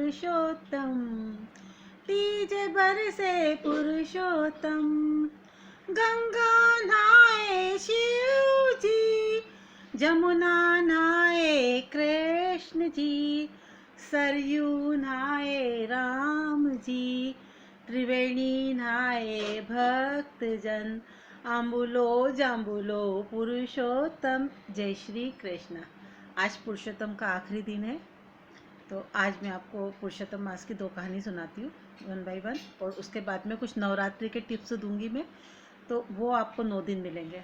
पुरुषोत्तम, तीज बरसे पुरुषोत्तम। गंगा नहाए शिव जी, जमुना नहाए कृष्ण जी, सरयू नहाए राम जी, त्रिवेणी नहाए भक्त जन, आंबुलो जांबुलो पुरुषोत्तम। जय श्री कृष्ण। आज पुरुषोत्तम का आखिरी दिन है, तो आज मैं आपको पुरुषोत्तम मास की 2 कहानी सुनाती हूँ, 1 बाय 1। और उसके बाद में कुछ नवरात्रि के टिप्स दूंगी मैं, तो वो आपको 9 दिन मिलेंगे।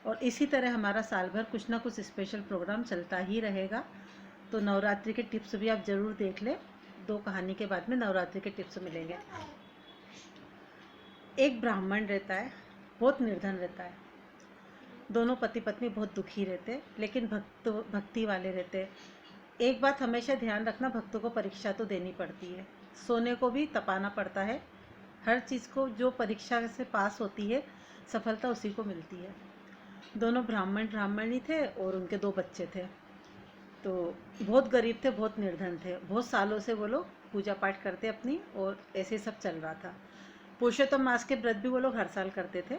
और इसी तरह हमारा साल भर कुछ ना कुछ स्पेशल प्रोग्राम चलता ही रहेगा। तो नवरात्रि के टिप्स भी आप ज़रूर देख लें। 2 कहानी के बाद में नवरात्रि के टिप्स मिलेंगे। एक ब्राह्मण रहता है, बहुत निर्धन रहता है। दोनों पति पत्नी बहुत दुखी रहते, लेकिन भक्ति वाले रहते। एक बात हमेशा ध्यान रखना, भक्तों को परीक्षा तो देनी पड़ती है, सोने को भी तपाना पड़ता है। हर चीज़ को जो परीक्षा से पास होती है, सफलता उसी को मिलती है। दोनों ब्राह्मणी थे और उनके 2 बच्चे थे। तो बहुत गरीब थे, बहुत निर्धन थे। बहुत सालों से वो लोग पूजा पाठ करते अपनी, और ऐसे सब चल रहा था। पुरुषोत्तम मास के व्रत भी वो लोग हर साल करते थे।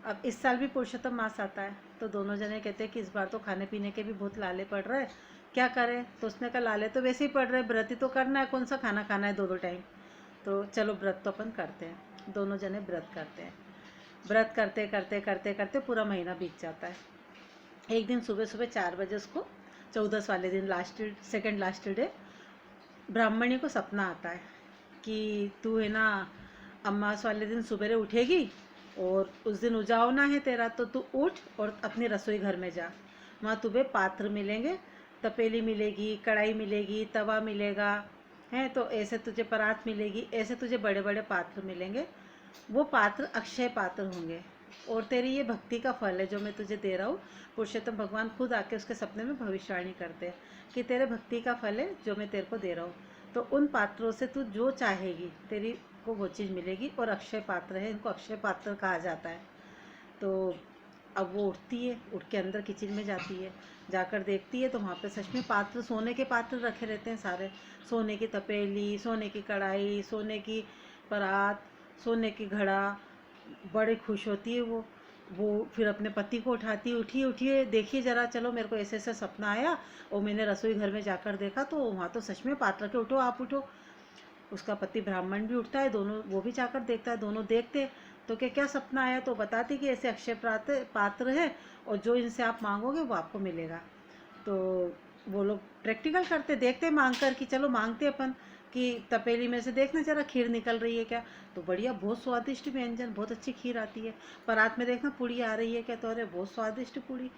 अब इस साल भी पुरुषोत्तम मास आता है, तो दोनों जने कहते हैं कि इस बार तो खाने पीने के भी बहुत लाले पड़ रहे हैं, क्या करें। तो उसने कहा लाले तो वैसे ही पड़ रहे, व्रत ही तो करना है, कौन सा खाना खाना है 2-2 टाइम। तो चलो व्रत तो अपन करते हैं। दोनों जने व्रत करते हैं। व्रत करते करते करते करते पूरा महीना बीत जाता है। एक दिन सुबह सुबह 4 बजे उसको, 14 वाले दिन, सेकेंड लास्ट डे, ब्राह्मणी को सपना आता है कि तू है ना अमावस वाले दिन सुबह उठेगी, और उस दिन उजावना है तेरा, तो तू उठ और अपनी रसोई घर में जा। वहाँ तुम्हें पात्र मिलेंगे, तपेली मिलेगी, कढ़ाई मिलेगी, तवा मिलेगा, है तो ऐसे तुझे परात मिलेगी, ऐसे तुझे बड़े बड़े पात्र मिलेंगे। वो पात्र अक्षय पात्र होंगे, और तेरी ये भक्ति का फल है जो मैं तुझे दे रहा हूँ। पुरुषोत्तम भगवान खुद आके उसके सपने में भविष्यवाणी करते हैं कि तेरे भक्ति का फल है जो मैं तेरे को दे रहा हूँ। तो उन पात्रों से तू जो चाहेगी तेरी को वो चीज़ मिलेगी, और अक्षय पात्र है, इनको अक्षय पात्र कहा जाता है। तो अब वो उठती है, उठ के अंदर किचन में जाती है। जाकर देखती है तो वहाँ पे सच में पात्र, सोने के पात्र रखे रहते हैं सारे। सोने की तपेली, सोने की कढ़ाई, सोने की परात, सोने की घड़ा। बड़े खुश होती है वो फिर अपने पति को उठाती, उठिए उठिए देखिए ज़रा, चलो मेरे को ऐसे ऐसा सपना आया, और मैंने रसोई घर में जाकर देखा तो वहाँ तो सच में पात्र के, उठो आप उठो। उसका पति ब्राह्मण भी उठता है, दोनों वो भी जाकर देखता है, दोनों देखते। तो क्या सपना आया, तो बताती कि ऐसे अक्षय पात्र है, और जो इनसे आप मांगोगे वो आपको मिलेगा। तो वो लोग प्रैक्टिकल करते, देखते मांग कर कि चलो मांगते अपन कि तपेली में से देखना जरा खीर निकल रही है क्या, तो बढ़िया, बहुत स्वादिष्ट व्यंजन, बहुत अच्छी खीर आती है। परात में देखना पूड़ी आ रही है क्या, तो अरे बहुत स्वादिष्ट पूड़ी।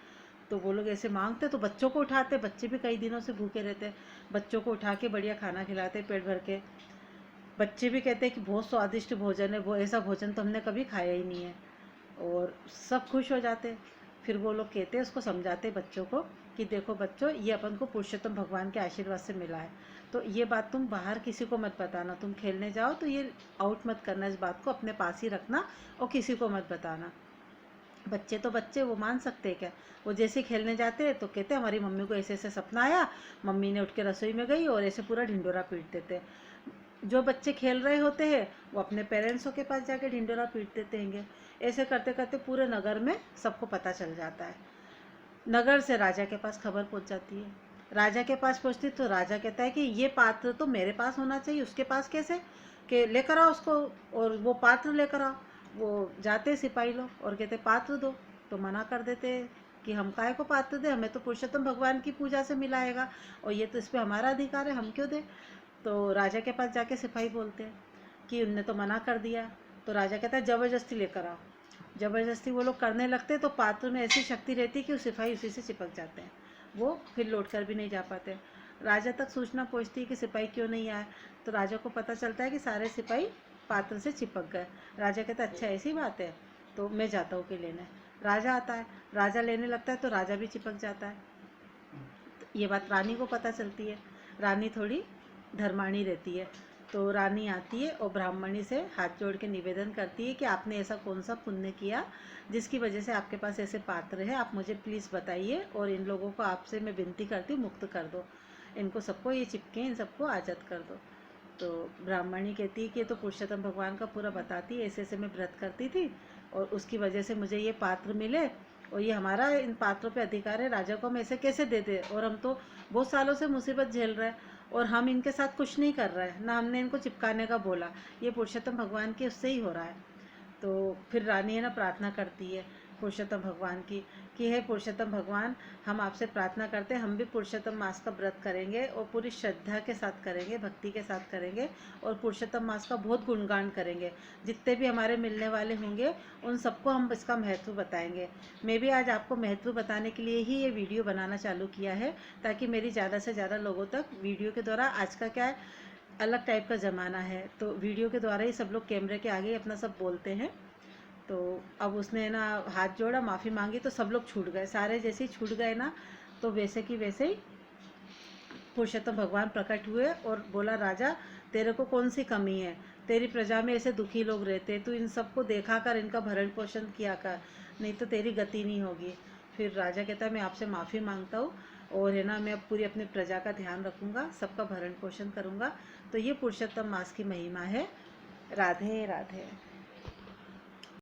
तो वो लोग ऐसे मांगते, तो बच्चों को उठाते, बच्चे भी कई दिनों से भूखे रहते, बच्चों को उठा के बढ़िया खाना खिलाते पेट भर के। बच्चे भी कहते हैं कि बहुत स्वादिष्ट भोजन है, वो ऐसा भोजन तो हमने कभी खाया ही नहीं है, और सब खुश हो जाते। फिर वो लोग कहते हैं, उसको समझाते बच्चों को कि देखो बच्चों, ये अपन को पुरुषोत्तम भगवान के आशीर्वाद से मिला है, तो ये बात तुम बाहर किसी को मत बताना। तुम खेलने जाओ तो ये आउट मत करना, इस बात को अपने पास ही रखना, और किसी को मत बताना। बच्चे तो बच्चे, वो मान सकते हैं क्या। वो जैसे खेलने जाते हैं तो कहते हैं हमारी मम्मी को ऐसे ऐसे सपना आया, मम्मी ने उठ के रसोई में गई, और ऐसे पूरा ढिंडोरा पीट देते हैं। जो बच्चे खेल रहे होते हैं वो अपने पेरेंट्सों के पास जाके ढिंडोरा पीट देते हैं। ऐसे करते करते पूरे नगर में सबको पता चल जाता है। नगर से राजा के पास खबर पहुंच जाती है। राजा के पास पहुंचती तो राजा कहता है कि ये पात्र तो मेरे पास होना चाहिए, उसके पास कैसे, कि लेकर आओ उसको, और वो पात्र लेकर आओ। वो जाते सिपाही लोग और कहते पात्र दो, तो मना कर देते कि हम काहे को पात्र दे, हमें तो पुरुषोत्तम भगवान की पूजा से मिलाएगा, और ये तो इस पर हमारा अधिकार है, हम क्यों दें। तो राजा के पास जाके सिपाही बोलते हैं कि उनने तो मना कर दिया। तो राजा कहता है ज़बरदस्ती लेकर आओ। ज़बरदस्ती वो लोग करने लगते, तो पात्र में ऐसी शक्ति रहती है कि वो सिपाही उसी से चिपक जाते हैं, वो फिर लौट कर भी नहीं जा पाते। राजा तक सूचना पहुंचती है कि सिपाही क्यों नहीं आए, तो राजा को पता चलता है कि सारे सिपाही पात्र से चिपक गए। राजा कहता है अच्छा ऐसी बात है, तो मैं जाता हूँ कि लेने। राजा आता है, राजा लेने लगता है तो राजा भी चिपक जाता है। ये बात रानी को पता चलती है। रानी थोड़ी धर्माणी रहती है, तो रानी आती है और ब्राह्मणी से हाथ जोड़ के निवेदन करती है कि आपने ऐसा कौन सा पुण्य किया जिसकी वजह से आपके पास ऐसे पात्र है, आप मुझे प्लीज़ बताइए, और इन लोगों को आपसे मैं विनती करती हूँ मुक्त कर दो, इनको सबको ये चिपके इन सबको आज़ाद कर दो। तो ब्राह्मणी कहती है कि ये तो पुरुषोत्तम भगवान का पूरा बताती है, ऐसे ऐसे मैं व्रत करती थी और उसकी वजह से मुझे ये पात्र मिले और ये हमारा इन पात्रों पे अधिकार है, राजा को हम ऐसे कैसे दे दे, और हम तो बहुत सालों से मुसीबत झेल रहे हैं और हम इनके साथ कुछ नहीं कर रहे हैं, ना हमने इनको चिपकाने का बोला, ये पुरुषोत्तम भगवान के उससे ही हो रहा है। तो फिर रानी है ना प्रार्थना करती है पुरुषोत्तम भगवान की कि हे पुरुषोत्तम भगवान, हम आपसे प्रार्थना करते हैं, हम भी पुरुषोत्तम मास का व्रत करेंगे और पूरी श्रद्धा के साथ करेंगे, भक्ति के साथ करेंगे और पुरुषोत्तम मास का बहुत गुणगान करेंगे। जितने भी हमारे मिलने वाले होंगे उन सबको हम इसका महत्व बताएंगे। मैं भी आज आपको महत्व बताने के लिए ही ये वीडियो बनाना चालू किया है, ताकि मेरी ज़्यादा से ज़्यादा लोगों तक वीडियो के द्वारा, आज का क्या है अलग टाइप का ज़माना है, तो वीडियो के द्वारा ही सब लोग कैमरे के आगे अपना सब बोलते हैं। तो अब उसने ना हाथ जोड़ा, माफ़ी मांगी, तो सब लोग छूट गए, सारे जैसे ही छूट गए ना, तो वैसे की वैसे ही पुरुषोत्तम भगवान प्रकट हुए और बोला, राजा तेरे को कौन सी कमी है, तेरी प्रजा में ऐसे दुखी लोग रहते, तू इन सबको देखा कर, इनका भरण पोषण किया कर, नहीं तो तेरी गति नहीं होगी। फिर राजा कहता है मैं आपसे माफ़ी मांगता हूँ और है ना मैं अब पूरी अपनी प्रजा का ध्यान रखूँगा, सबका भरण पोषण करूँगा। तो ये पुरुषोत्तम मास की महिमा है। राधे राधे।